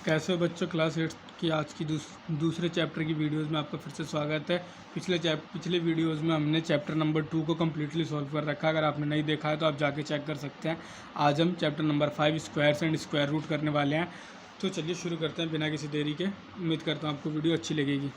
कैसे हो बच्चों। क्लास 8 की आज की दूसरे चैप्टर की वीडियोस में आपका फिर से स्वागत है। पिछले वीडियोस में हमने चैप्टर नंबर 2 को कम्प्लीटली सॉल्व कर रखा है। अगर आपने नहीं देखा है तो आप जाके चेक कर सकते हैं। आज हम chapter number 5 squares and square root करने वाले हैं। तो चलिए शुरू करते हैं बिना किसी देरी के। उम्मीद करता हूँ आपको वीडियो अच्छी लगेगी।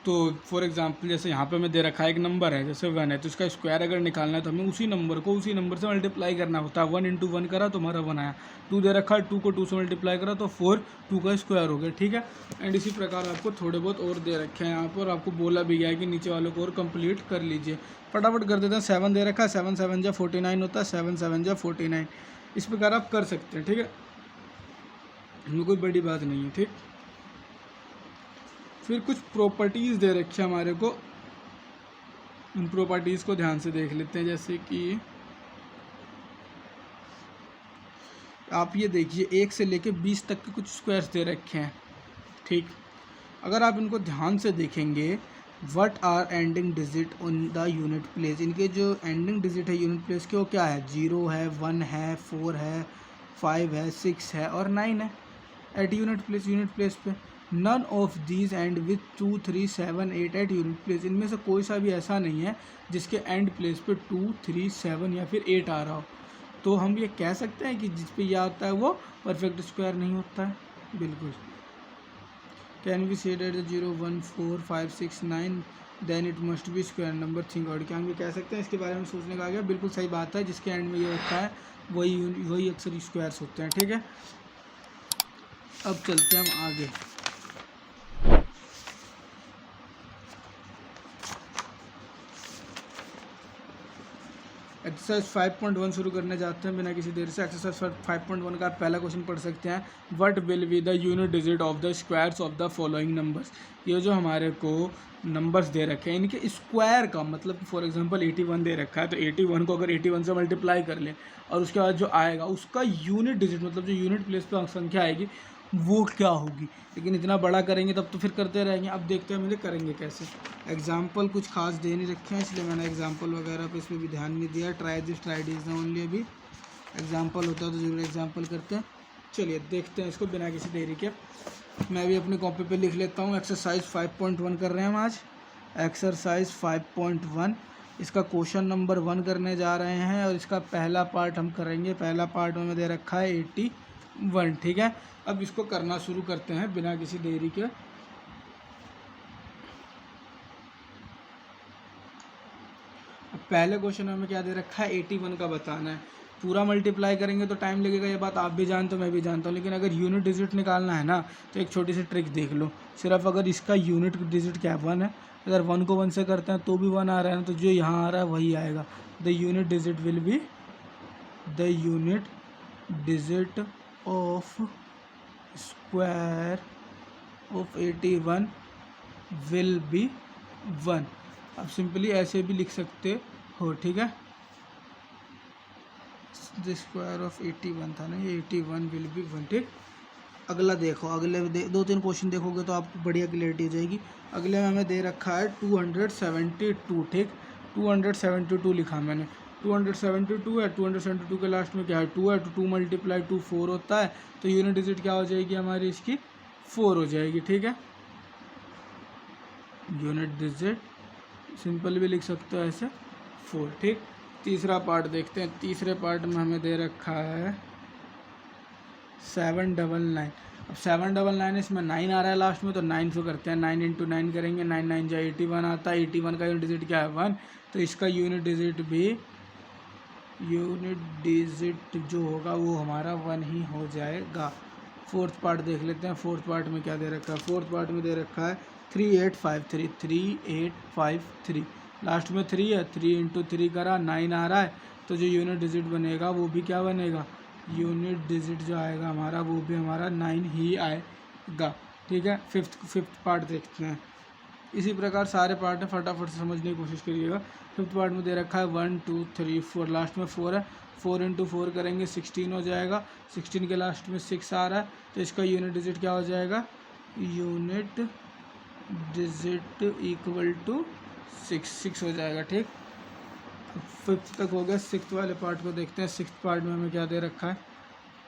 तो फॉर एग्जांपल जैसे यहाँ पे हमें दे रखा है एक नंबर है, जैसे 1 है, तो इसका स्क्वायर अगर निकालना है तो हमें उसी नंबर को उसी नंबर से मल्टीप्लाई करना होता है। 1 इंटू 1 करा तो हमारा 1 आया। 2 दे रखा है, 2 को 2 से मल्टीप्लाई करा तो 4, 2 का स्क्वायर हो गया। ठीक है। एंड इसी प्रकार आपको थोड़े बहुत और दे रखे हैं यहाँ पर। आपको बोला भी गया है कि नीचे वालों को और कंप्लीट कर लीजिए। फटाफट कर देते हैं। 7 दे रखा है, 7 7 जा 49 होता है, 7 7 जा 49। इस प्रकार आप कर सकते हैं। ठीक है, इनमें कोई बड़ी बात नहीं है। ठीक, फिर कुछ प्रॉपर्टीज़ दे रखी है हमारे को। उन प्रॉपर्टीज़ को ध्यान से देख लेते हैं। जैसे कि आप ये देखिए 1 से लेके 20 तक के कुछ स्क्वायर्स दे रखे हैं। ठीक, अगर आप इनको ध्यान से देखेंगे, what are ending digit on the unit place, इनके जो एंडिंग डिजिट है यूनिट प्लेस के वो क्या है? 0 है, 1 है, 4 है, 5 है, 6 है और 9 है एट यूनिट प्लेस पे। None of these end with 2 3 7 8 at unit place, इनमें से कोई सा भी ऐसा नहीं है जिसके एंड प्लेस पे 2 3 7 या फिर 8 आ रहा हो। तो हम ये कह सकते हैं कि जिस पे यह आता है वो परफेक्ट स्क्वायर नहीं होता है। बिल्कुल। Can we say that 0 1 4 5 6 9 then it must be square number. Think out. क्या हम ये कह सकते हैं? इसके बारे में सोचने का आ गया। बिल्कुल सही बात है। जिसके एंड में ये होता है वही अक्सर स्क्वायर्स होते हैं। ठीक है, अब चलते हैं हम आगे। एक्सरसाइज 5.1 शुरू करने जाते हैं बिना किसी देर से। एक्सरसाइज 5.1 का आप पहला क्वेश्चन पढ़ सकते हैं। What will be the unit digit of the squares of the following numbers. ये जो हमारे को नंबर्स दे रखे हैं इनके स्क्वायर का मतलब, फॉर एग्जांपल 81 दे रखा है, तो 81 को अगर 81 से मल्टीप्लाई कर लें और उसके बाद जो आएगा उसका यूनिट डिजिट मतलब जो यूनिट प्लेस पर संख्या आएगी वो क्या होगी। लेकिन इतना बड़ा करेंगे तब तो फिर करते रहेंगे। अब देखते हैं मुझे करेंगे कैसे। एग्जाम्पल कुछ खास दे नहीं रखे हैं, इसलिए मैंने एग्जाम्पल वगैरह पे इसमें भी ध्यान नहीं दिया। Try this try this only. अभी एग्जाम्पल होता है तो जरूर एग्जाम्पल करते हैं। चलिए देखते हैं इसको बिना किसी देरी के। मैं भी अपनी कॉपी पे लिख लेता हूँ। एक्सरसाइज 5.1 कर रहे हैं हम आज। एक्सरसाइज 5.1, इसका क्वेश्चन नंबर 1 करने जा रहे हैं और इसका पहला पार्ट हम करेंगे। पहला पार्ट में दे रखा है 81। ठीक है, अब इसको करना शुरू करते हैं बिना किसी देरी के। पहले क्वेश्चन में हमें क्या दे रखा है? 81 का बताना है। पूरा मल्टीप्लाई करेंगे तो टाइम लगेगा, ये बात आप भी जानते हो मैं भी जानता हूँ। लेकिन अगर यूनिट डिजिट निकालना है ना तो एक छोटी सी ट्रिक देख लो। सिर्फ अगर इसका यूनिट डिजिट क्या 1 है, अगर 1 को 1 से करते हैं तो भी 1 आ रहा है ना, तो जो यहाँ आ रहा है वही आएगा। The unit digit will be the unit digit of square of 81 will be 1। अब सिंपली ऐसे भी लिख सकते हो। ठीक है, द स्क्वायर ऑफ 81 था ना, ये 81 विल बी 1। ठीक, अगला देखो। अगले 2-3 क्वेश्चन देखोगे तो आपको बढ़िया क्लियरिटी हो जाएगी। अगले में हमें दे रखा है 272। ठीक, 272 लिखा मैंने। 272 है। 272 के लास्ट में क्या है? 2 है। तो 2 मल्टीप्लाई 2 4 होता है। तो यूनिट डिजिट क्या हो जाएगी हमारी? इसकी 4 हो जाएगी। ठीक है, यूनिट डिजिट सिंपल भी लिख सकते हो ऐसे 4। ठीक, तीसरा पार्ट देखते हैं। तीसरे पार्ट में हमें दे रखा है 799। अब 799 इसमें 9 आ रहा है लास्ट में, तो 9 से करते हैं। 9 इंटू 9 करेंगे, 9 9 जा 81 आता है। 81 का यूनिट डिजिट क्या है? 1। तो इसका यूनिट डिजिट जो होगा वो हमारा 1 ही हो जाएगा। फोर्थ पार्ट देख लेते हैं। फोर्थ पार्ट में क्या दे रखा है? फोर्थ पार्ट में दे रखा है 3853। 3853 लास्ट में 3 है। 3 इंटू 3 करा, 9 आ रहा है। तो जो यूनिट डिजिट बनेगा वो भी क्या बनेगा? यूनिट डिजिट जो आएगा हमारा वो भी हमारा 9 ही आएगा। ठीक है, फिफ्थ पार्ट देखते हैं। इसी प्रकार सारे पार्ट है, फटाफट से समझने की कोशिश करिएगा। फिफ्थ पार्ट में दे रखा है 1 2 3 4, लास्ट में 4 है। 4 इंटू 4 करेंगे 16 हो जाएगा। 16 के लास्ट में 6 आ रहा है। तो इसका यूनिट डिजिट क्या हो जाएगा? यूनिट डिजिट इक्वल टू 6 हो जाएगा। ठीक, फिफ्थ तक हो गया। सिक्स्थ वाले पार्ट को देखते हैं। सिक्स्थ पार्ट में हमें क्या दे रखा है?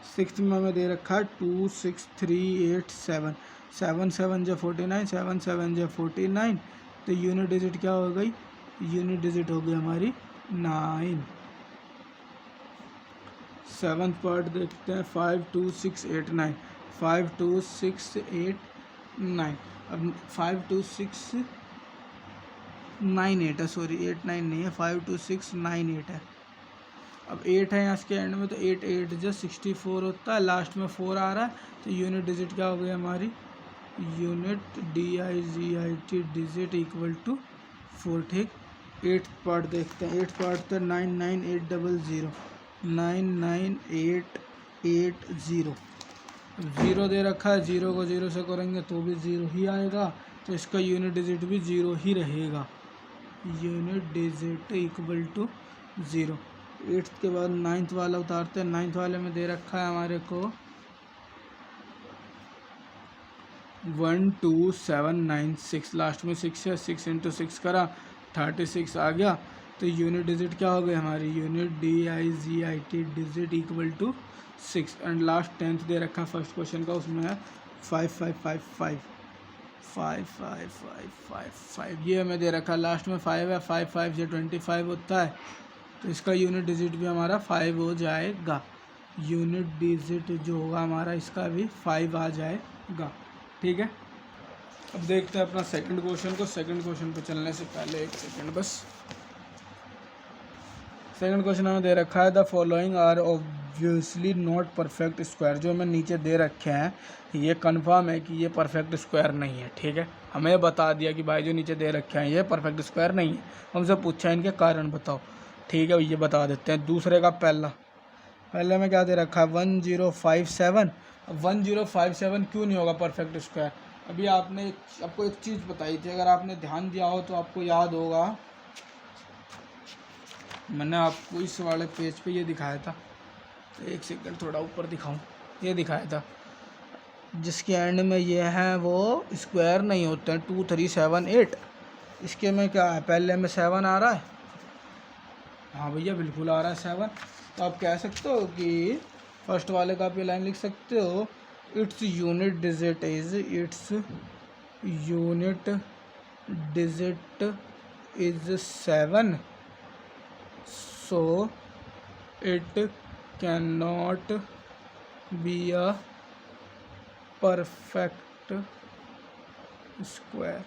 सिक्स में हमें दे रखा है 26387, 7 7 7 7 49, तो यूनिट डिजिट क्या हो गई, यूनिट डिजिट हो गई हमारी 9। सेवन्थ पार्ट देखते हैं 52689, 52689, अब 52698 है, सॉरी 89 नहीं है, 52698 है। अब 8 है यहाँ इसके एंड में, तो 8 8 जो 64 होता है, लास्ट में 4 आ रहा है, तो यूनिट डिजिट क्या हो गई हमारी, unit DIGIT digit equal to 4, ठीक। 8th पार्ट देखते हैं, 8th पार्ट तो 99800, 99880, ज़ीरो दे रखा है, ज़ीरो को ज़ीरो से करेंगे तो भी ज़ीरो ही आएगा, तो इसका यूनिट डिजिट भी ज़ीरो ही रहेगा, unit digit equal to zero. 8th के बाद 9th वाला उतारते हैं, 9th वाले में दे रखा है हमारे को 12796, लास्ट में 6 है, 6 × 6 करा 36 आ गया, तो यूनिट डिजिट क्या हो गई हमारी, unit DIGIT digit equal to 6। And last 10th दे रखा फर्स्ट क्वेश्चन का, उसमें है 5555, 5555, ये हमें दे रखा, लास्ट में 5 है, 5 5 से 25 होता है, तो इसका यूनिट डिजिट भी हमारा 5 हो जाएगा, यूनिट डिजिट जो होगा हमारा इसका भी 5 आ जाएगा, ठीक है। अब देखते हैं अपना सेकंड क्वेश्चन को। सेकंड क्वेश्चन पे चलने से पहले एक सेकंड बस। सेकंड क्वेश्चन हमें दे रखा है the following are obviously not perfect square, जो हमें नीचे दे रखे हैं ये कंफर्म है कि ये परफेक्ट स्क्वायर नहीं है, ठीक है। हमें बता दिया कि भाई जो नीचे दे रखे हैं ये परफेक्ट स्क्वायर नहीं है, हमसे पूछा है इनके कारण बताओ, ठीक है, ये बता देते हैं। दूसरे का पहले में क्या दे रखा है 1057, 1057 क्यों नहीं होगा परफेक्ट स्क्वायर, अभी आपको एक चीज़ बताई थी, अगर आपने ध्यान दिया हो तो आपको याद होगा, मैंने आपको इस वाले पेज पे ये दिखाया था, तो एक सेकंड थोड़ा ऊपर दिखाऊं, ये दिखाया था जिसके एंड में ये है वो स्क्वायर नहीं होते हैं, 2378, इसके में क्या है, पहले में 7 आ रहा है, हाँ भैया बिल्कुल आ रहा है 7, तो आप कह सकते हो कि फर्स्ट वाले का आप ये लाइन लिख सकते हो, its unit digit is 7, so it cannot be a perfect square।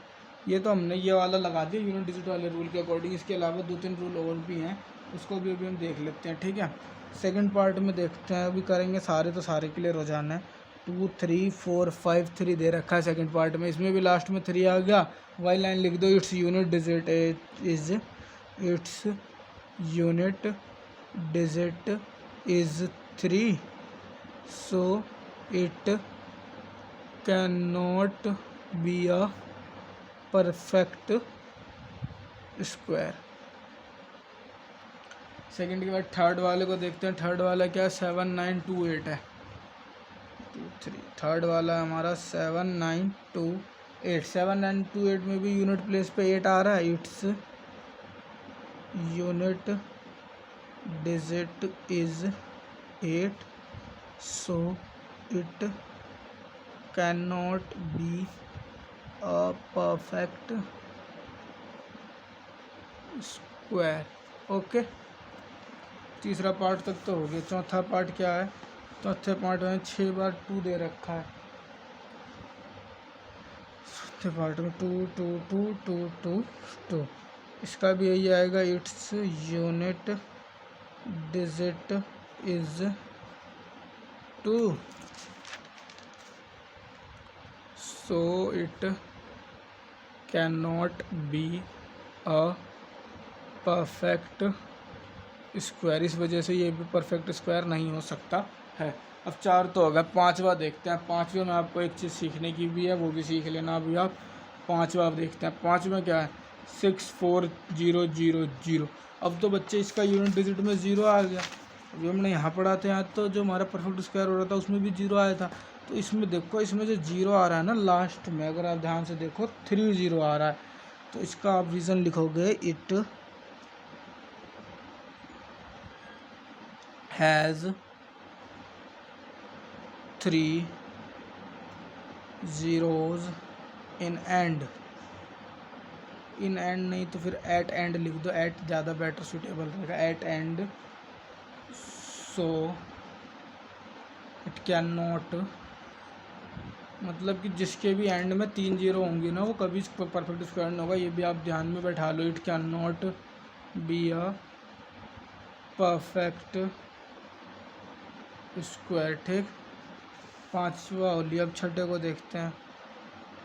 ये तो हमने ये वाला लगा दिया यूनिट डिजिट वाले रूल के अकॉर्डिंग, इसके अलावा 2-3 रूल और भी हैं, उसको भी अभी हम देख लेते हैं, ठीक है। सेकंड पार्ट में देखते हैं, अभी करेंगे सारे, तो सारे क्लियर हो जाना है। 2 3 4 5 3 दे रखा है सेकंड पार्ट में, इसमें भी लास्ट में 3 आ गया, वाई लाइन लिख दो, its unit digit is 3, so it cannot be a perfect square। Second के बाद थर्ड वाले को देखते हैं, थर्ड वाला क्या 7928 है, 2 3, थर्ड वाला हमारा 7928, 7928 में भी यूनिट प्लेस पे 8 आ रहा है, its unit digit is 8, so it cannot be a perfect square, okay. तीसरा पार्ट तक तो हो गया, चौथा पार्ट क्या है, चौथे पार्ट में 6 बार 2 दे रखा है, चौथे पार्ट में 2 2 2 2 2 2, इसका भी यही आएगा, its unit digit is 2, so it cannot be a perfect square, इस वजह से ये भी परफेक्ट स्क्वायर नहीं हो सकता है। अब 4 तो हो गया, 5वां देखते हैं। 5वें में आपको एक चीज़ सीखने की भी है, वो भी सीख लेना अभी आप। 5वां आप देखते हैं, 5वें क्या है 64000। अब तो बच्चे इसका यूनिट डिजिट में 0 आ गया, अभी हमने यहाँ पढ़ाते हैं तो जो हमारा परफेक्ट स्क्वायर हो रहा था उसमें भी 0 आया था, तो इसमें देखो, इसमें जो 0 आ रहा है ना लास्ट में, अगर आप ध्यान से देखो 3 0 आ रहा है, तो इसका आप रीज़न लिखोगे, it has 3 zeros in end नहीं तो फिर एट एंड लिख दो, एट ज़्यादा बेटर सूटेबल रहेगा, at end. So it can not, मतलब कि जिसके भी एंड में 3 जीरो होंगी ना वो कभी परफेक्ट स्क्वायर नहीं होगा, ये भी आप ध्यान में बैठा लो। It can not be a perfect square, ठीक। पांचवा हो लिया, अब छठे को देखते हैं।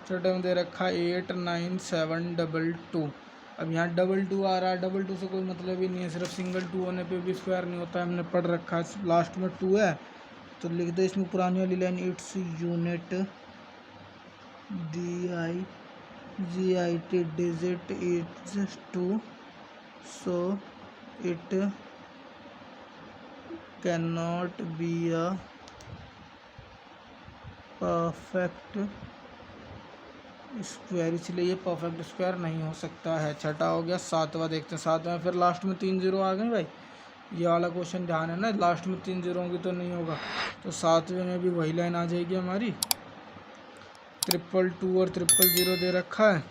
छठे में दे रखा है 89722। अब यहाँ डबल टू आ रहा है, डबल टू से कोई मतलब ही नहीं है, सिर्फ सिंगल टू होने पे भी स्क्वायर नहीं होता है, हमने पढ़ रखा है। लास्ट में 2 है तो लिख दो इसमें पुरानी वाली line, its unit DIGIT digit is 2, so it can not be a perfect square, इसलिए ये परफेक्ट स्क्वायर नहीं हो सकता है। छठा हो गया। सातवां देखते हैं। सातवां फिर लास्ट में 3 जीरो आ गए भाई, ये वाला क्वेश्चन ध्यान है ना, लास्ट में 3 जीरो होंगी तो नहीं होगा। तो सातवें में भी वही लाइन आ जाएगी हमारी, 222 और 000 दे रखा है,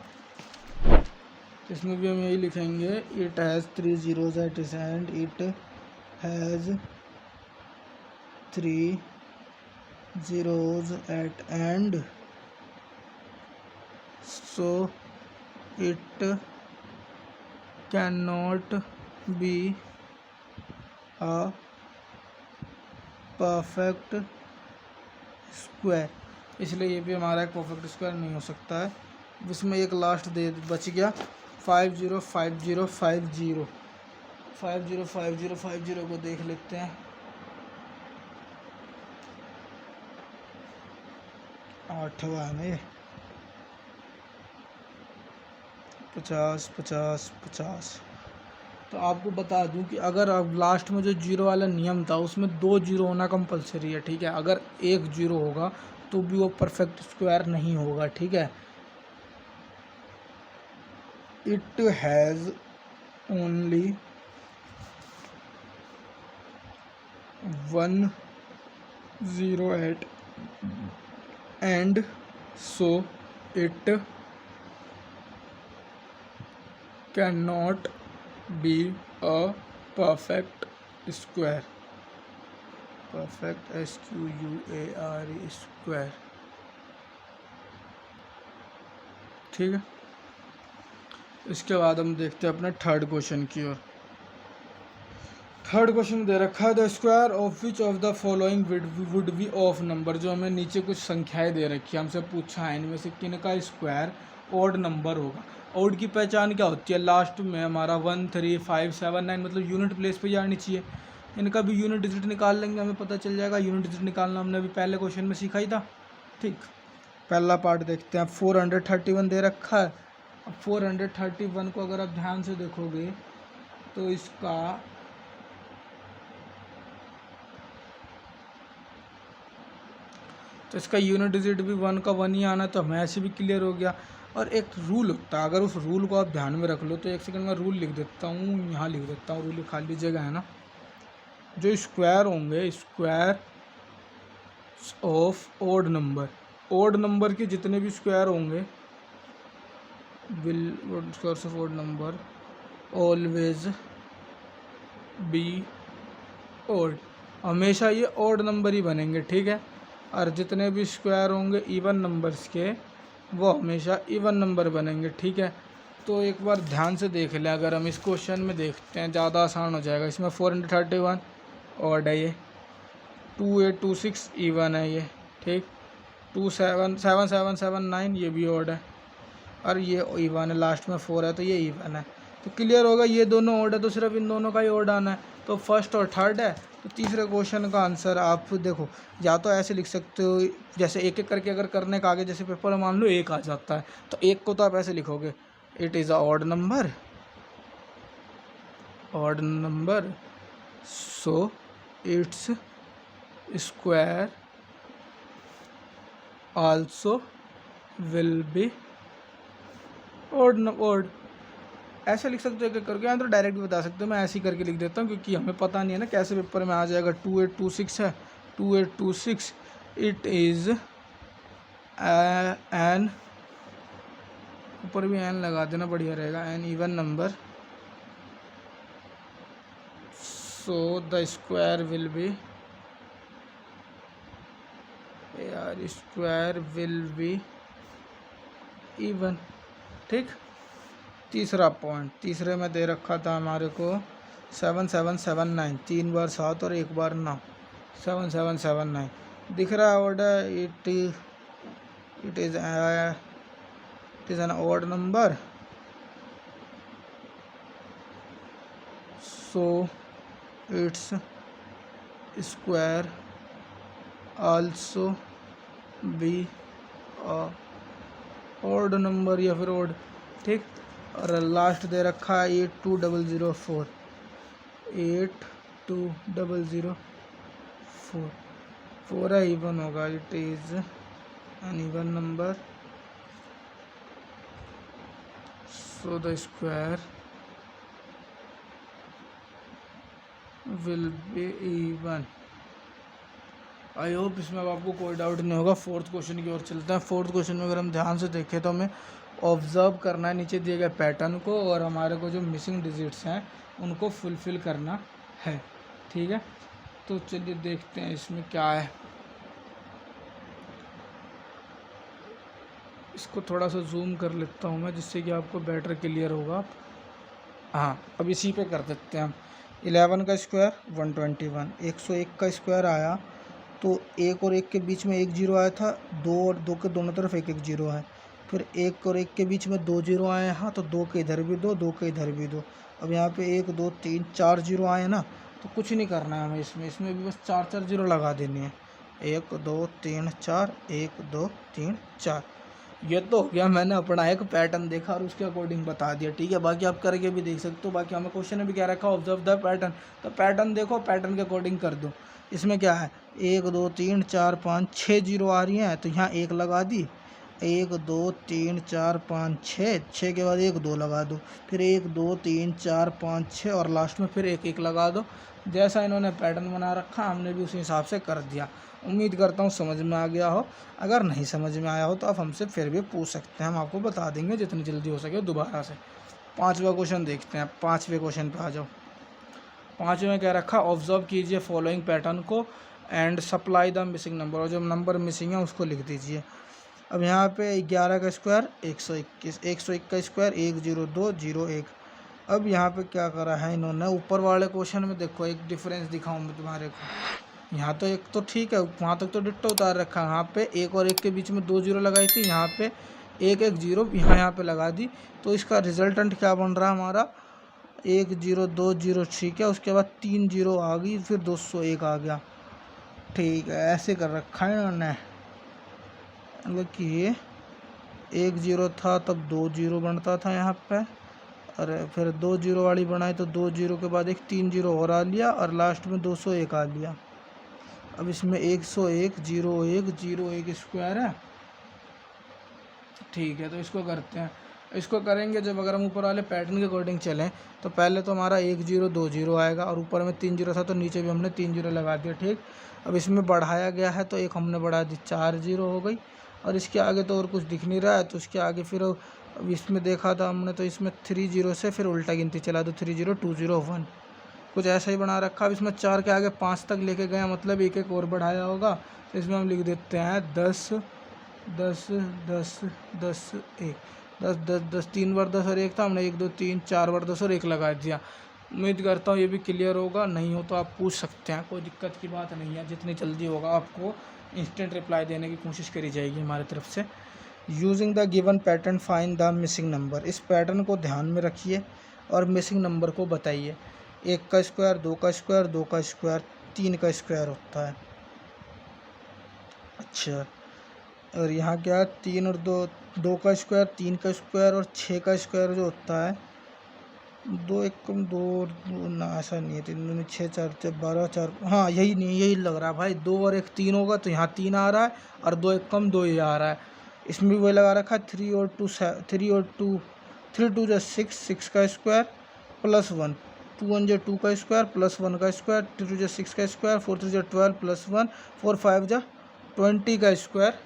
इसमें भी हम यही लिखेंगे, it has 3 zeros at its end, it has 3 zeros at end, so it cannot be a perfect square, इसलिए ये भी हमारा एक परफेक्ट स्क्वायर नहीं हो सकता है। इसमें एक लास्ट दे बच गया 505050 505050 को देख लेते हैं। 8वां में 50 50 50। तो आपको बता दूं कि अगर अब लास्ट में जो जीरो वाला नियम था उसमें 2 जीरो होना कंपलसरी है, ठीक है। अगर 1 जीरो होगा तो भी वो परफेक्ट स्क्वायर नहीं होगा, ठीक है। It has only 1 0 at end, so it can not be a perfect square, perfect SQUARE square, ठीक है। इसके बाद हम देखते हैं अपने थर्ड क्वेश्चन की ओर। थर्ड क्वेश्चन दे रखा है, the square of which of the following would be of number. जो हमें नीचे कुछ संख्याएं दे रखी है, हमसे पूछा है इनमें से किन का स्क्वायर ऑड नंबर होगा। ऑड की पहचान क्या होती है, लास्ट में हमारा 1 3 5 7 9 मतलब यूनिट प्लेस पे जानी चाहिए। इनका भी यूनिट डिजिट निकाल लेंगे, हमें पता चल जाएगा। यूनिट डिजिट निकालना हमने अभी पहले क्वेश्चन में सीखा ही था, ठीक। पहला पार्ट देखते हैं। 431 दे रखा है। अब 431 को अगर आप ध्यान से देखोगे तो इसका यूनिट डिजिट भी 1 का 1 ही आना, तो हमें ऐसे भी क्लियर हो गया। और एक रूल होता है, अगर उस रूल को आप ध्यान में रख लो तो एक सेकंड में रूल लिख देता हूँ, यहाँ लिख देता हूँ, रूल खाली जगह है ना। जो स्क्वायर होंगे, square of odd number, odd number के जितने भी स्क्वायर होंगे, will square of odd number always be odd, हमेशा ये ओड नंबर ही बनेंगे, ठीक है। और जितने भी स्क्वायर होंगे इवन नंबर्स के, वो हमेशा इवन नंबर बनेंगे, ठीक है। तो एक बार ध्यान से देख लें, अगर हम इस क्वेश्चन में देखते हैं ज़्यादा आसान हो जाएगा। इसमें 431 ऑड है, ये 2826 इवन है ये, ठीक। 277779 ये भी ऑड है, और ये इवन है, लास्ट में 4 है तो ये इवन है। तो क्लियर होगा, ये दोनों ऑड है तो सिर्फ इन दोनों का ही ऑड आना है। तो फर्स्ट और थर्ड है, तो तीसरे क्वेश्चन का आंसर आप देखो, या तो ऐसे लिख सकते हो, जैसे एक एक करके अगर करने का आगे जैसे पेपर में मान लो 1 आ जाता है, तो 1 को तो आप ऐसे लिखोगे, it is a odd number, so its square also will be odd. ऐसे लिख सकते हो एक करके, या तो डायरेक्ट भी बता सकते हो। मैं ऐसे ही करके लिख देता हूँ क्योंकि हमें पता नहीं है ना कैसे पेपर में आ जाएगा। 2826 है, 2826 इट इज़ एन, ऊपर भी एन लगा देना बढ़िया रहेगा, an even number, so the square will be, यार स्क्वायर विल बी इवन। ठीक, तीसरा पॉइंट, तीसरे में दे रखा था हमारे को 7779, 3 बार 7 और 1 बार 9, 7779 दिख रहा है order. It is an odd number, so its square also be odd number या फिर ऑड। ठीक, और लास्ट दे रखा है 82004, 82004, 4 है इवन होगा, it is an even number, so the square will be even. I hope इसमें अब आपको कोई डाउट नहीं होगा। फोर्थ क्वेश्चन की ओर चलते हैं। फोर्थ क्वेश्चन में अगर हम ध्यान से देखें तो हमें ऑब्जर्व करना है नीचे दिए गए पैटर्न को, और हमारे को जो मिसिंग डिजिट्स हैं उनको फुलफ़िल करना है। ठीक है, तो चलिए देखते हैं इसमें क्या है। इसको थोड़ा सा जूम कर लेता हूँ मैं, जिससे कि आपको बेटर क्लियर होगा। हाँ, अब इसी पे कर देते हैं हम। 11 का स्क्वायर 121, 101 का स्क्वायर आया तो 1 और 1 के बीच में 1 जीरो आया था, 2 और 2 के दोनों तरफ 1 1 जीरो है। फिर 1 और 1 के बीच में 2 जीरो आए हैं, तो 2 के इधर भी 2, 2 के इधर भी 2। अब यहाँ पे 1 2 3 4 जीरो आए ना, तो कुछ नहीं करना है हमें इसमें भी बस 4 4 जीरो लगा देनी है। 1 2 3 4, 1 2 3 4। ये तो हो गया, मैंने अपना एक पैटर्न देखा और उसके अकॉर्डिंग बता दिया। ठीक है, बाकी आप करके भी देख सकते हो। बाकी हमें क्वेश्चन में भी क्या रखा, ऑब्जर्व द पैटर्न, तो पैटर्न देखो, पैटर्न के अकॉर्डिंग कर दो। इसमें क्या है, 1 2 3 4 5 6 जीरो आ रही हैं, तो यहाँ 1 लगा दी। 1 2 3 4 5 6, 6 के बाद 1 2 लगा दो, फिर 1 2 3 4 5 6 और लास्ट में फिर 1 1 लगा दो। जैसा इन्होंने पैटर्न बना रखा हमने भी उसी हिसाब से कर दिया। उम्मीद करता हूँ समझ में आ गया हो। अगर नहीं समझ में आया हो तो आप हमसे फिर भी पूछ सकते हैं, हम आपको बता देंगे जितनी जल्दी हो सके दोबारा से। 5वां क्वेश्चन देखते हैं। 5वें क्वेश्चन पे आ जाओ। 5वें में क्या रखा, ऑब्जर्व कीजिए फॉलोइंग पैटर्न को and supply the missing number, और जो नंबर मिसिंग है उसको लिख दीजिए। अब यहाँ पे 11 का स्क्वायर 121, 101 का स्क्वायर 102 01। अब यहाँ पे क्या करा है इन्होंने, ऊपर वाले क्वेश्चन में देखो एक डिफरेंस दिखाऊँ मैं तुम्हारे को। यहाँ तो एक तो ठीक है, वहाँ तक तो डिट्टो उतार रखा है। यहाँ पे 1 और 1 के बीच में 2 जीरो लगाई थी, यहाँ पे 1 1 जीरो यहाँ पे लगा दी। तो इसका रिजल्टेंट क्या बन रहा है हमारा, 1 0 2 0। ठीक है, उसके बाद 3 जीरो आ गई, फिर 201 आ गया। ठीक है, ऐसे कर रखा है इन्होंने। मतलब कि ये 1 जीरो था तब 2 जीरो बनता था यहाँ पे, और फिर 2 जीरो वाली बनाई तो 2 जीरो के बाद एक 3 जीरो और आ लिया, और लास्ट में 201 आ लिया। अब इसमें 101 01 01 स्क्वायर है। ठीक है, तो इसको करते हैं। इसको करेंगे जब अगर हम ऊपर वाले पैटर्न के अकॉर्डिंग चलें तो पहले तो हमारा 1 0 2 0 आएगा, और ऊपर में 3 जीरो था तो नीचे भी हमने 3 जीरो लगा दिया। ठीक, अब इसमें बढ़ाया गया है तो एक हमने बढ़ा दी, 4 जीरो हो गई। और इसके आगे तो और कुछ दिख नहीं रहा है, तो इसके आगे फिर अब इसमें देखा था हमने तो इसमें 3 जीरो से फिर उल्टा गिनती चला दो, 3 0 2 0 1, कुछ ऐसा ही बना रखा। अब इसमें 4 के आगे 5 तक लेके गए, मतलब एक एक और बढ़ाया होगा। तो इसमें हम लिख देते हैं 10 10 10 10 1, 10 10 10, 3 बार 10 और 1 था, हमने 1 2 3 4 बार 10 और 1 लगा दिया। उम्मीद करता हूँ ये भी क्लियर होगा। नहीं हो तो आप पूछ सकते हैं, कोई दिक्कत की बात नहीं है। जितनी जल्दी होगा आपको इंस्टेंट रिप्लाई देने की कोशिश करी जाएगी हमारी तरफ से। Using the given pattern find the missing number, इस पैटर्न को ध्यान में रखिए और मिसिंग नंबर को बताइए। 1 का स्क्वायर 2 का स्क्वायर 2 का स्क्वायर 3 का स्क्वायर होता है। अच्छा, और यहाँ क्या है, 3 और 2 2 का स्क्वायर 3 का स्क्वायर और 6 का स्क्वायर जो होता है 2 1 कम 2 ना, ऐसा नहीं है, 3 2 6 4 12 4, हाँ यही नहीं, यही लग रहा है भाई। 2 और 1 3 होगा तो यहाँ 3 आ रहा है, और 2 1 कम 2 ये आ रहा है। इसमें भी वही लगा रखा है। 3 और 2 3 2 जो 6 6 का स्क्वायर प्लस 1, 2 1 जो 2 का स्क्वायर प्लस 1 का स्क्वायर, 2 2 जो 6 का स्क्वायर, 4 3 जो 12 प्लस 1, 4 5 जो 20 का स्क्वायर,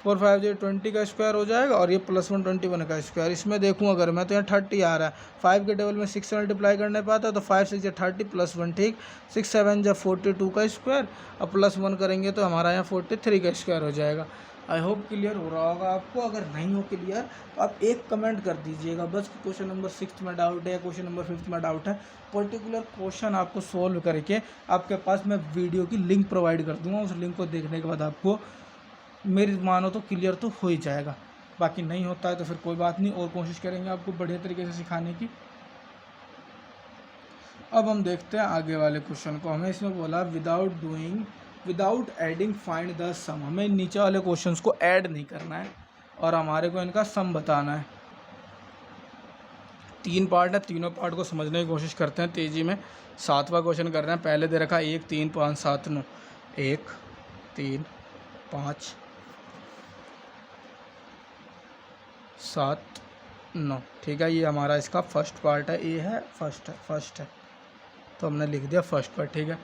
4 5 जो 20 का स्क्वायर हो जाएगा, और ये +1 21 का स्क्वायर। इसमें देखूँ अगर मैं तो यहाँ 30 आ रहा है, 5 के टेबल में 6 से मल्टीप्लाई करने पाता तो 5 6 30 +1 ठीक, 6 7 जब 42 का स्क्वायर, और +1 करेंगे तो हमारा यहाँ 43 का स्क्वायर हो जाएगा। आई होप क्लियर हो रहा होगा आपको। अगर नहीं हो क्लियर तो आप एक कमेंट कर दीजिएगा बस, क्वेश्चन नंबर 6 में डाउट है या क्वेश्चन नंबर 5 में डाउट है। पर्टिकुलर क्वेश्चन आपको सोल्व करके आपके पास मैं वीडियो की लिंक प्रोवाइड कर दूंगा। उस लिंक को देखने के बाद आपको मेरी मानो तो क्लियर तो हो ही जाएगा। बाकी नहीं होता है तो फिर कोई बात नहीं, और कोशिश करेंगे आपको बढ़िया तरीके से सिखाने की। अब हम देखते हैं आगे वाले क्वेश्चन को। हमें इसमें बोला विदाउट एडिंग फाइंड द सम। हमें नीचे वाले क्वेश्चंस को ऐड नहीं करना है और हमारे को इनका सम बताना है। 3 पार्ट है, तीनों पार्ट को समझने की कोशिश करते हैं तेज़ी में। 7वां क्वेश्चन कर रहे हैं। पहले दे रखा 1 3 5 7 9, 1 3 5 7 9, ठीक है। ये हमारा इसका फर्स्ट पार्ट है, ए है, फर्स्ट है तो हमने लिख दिया फर्स्ट पार्ट, ठीक है।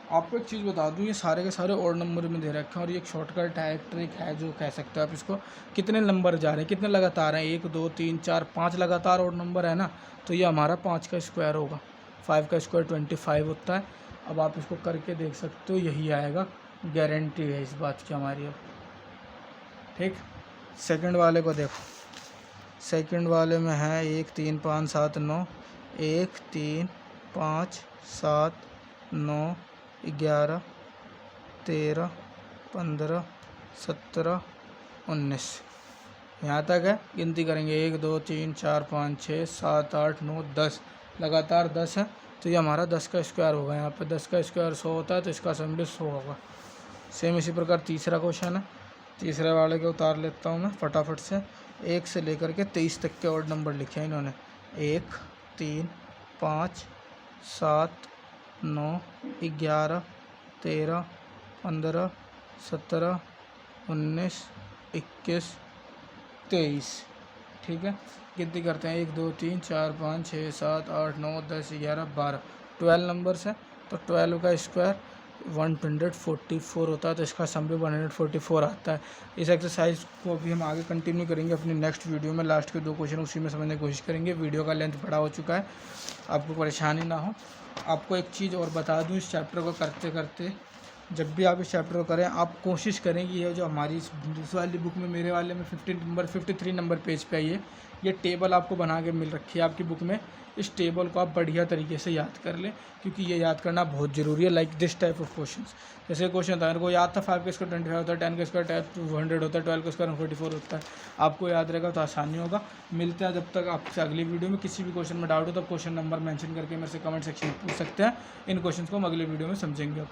आपको एक चीज़ बता दूं, ये सारे के सारे और नंबर में दे रखे हैं और ये एक शॉर्टकट है, एक ट्रिक है जो कह सकते हो आप इसको। कितने नंबर जा रहे हैं, कितने लगातार हैं, 1 2 3 4 5 लगातार और नंबर है ना, तो ये हमारा 5 का स्क्वायर होगा। 5 का स्क्वायर 25 होता है। अब आप इसको करके देख सकते हो, यही आएगा, गारंटी है इस बात की हमारी। अब ठीक, सेकंड वाले को देखो। सेकंड वाले में है 1 3 5 7 9, 1 3 5 7 9 11 13 15 17 19, यहाँ तक है। गिनती करेंगे 1 2 3 4 5 6 7 8 9 10, लगातार 10 है तो ये हमारा 10 का स्क्वायर होगा। यहाँ पे 10 का स्क्वायर 100 होता है तो इसका सम भी 100 होगा। सेम इसी प्रकार तीसरा क्वेश्चन है। तीसरे वाले के उतार लेता हूँ मैं फटाफट से। 1 से लेकर के 23 तक के और नंबर लिखे हैं इन्होंने। 1 3 5 7 9 11 13 15 17 19 21 23, ठीक है। गिनती करते हैं 1 2 3 4 5 6 7 8 9 10 11 12, 12 नंबर्स हैं तो 12 का स्क्वायर 144 होता है तो इसका सम भी 144 आता है। इस एक्सरसाइज को अभी हम आगे कंटिन्यू करेंगे अपनी नेक्स्ट वीडियो में। लास्ट के 2 क्वेश्चन उसी में समझने की कोशिश करेंगे। वीडियो का लेंथ बड़ा हो चुका है, आपको परेशानी ना हो। आपको एक चीज़ और बता दूं, इस चैप्टर को करते करते जब भी आप इस चैप्टर को करें, आप कोशिश करें कि ये जो हमारी इस वाली बुक में, मेरे वाले में 53 नंबर पेज पे है, ये टेबल आपको बना के मिल रखी है आपकी बुक में। इस टेबल को आप बढ़िया तरीके से याद कर लें, क्योंकि ये याद करना बहुत ज़रूरी है। Like this type of questions, जैसे क्वेश्चन था मेरे को याद था 5 का स्क्वायर 25 होता है, 10 का स्क्वायर 200 होता है, 12 का स्क्वायर 144 होता है। आपको याद रहेगा तो आसानी होगा। मिलते हैं जब तक आपसे अगली वीडियो में। किसी भी क्वेश्चन में डाउट हो तो क्वेश्चन नंबर मेंशन करके मेरे से कमेंट सेक्शन में पूछ सकते हैं। इन क्वेश्चन को हम अगली वीडियो में समझेंगे।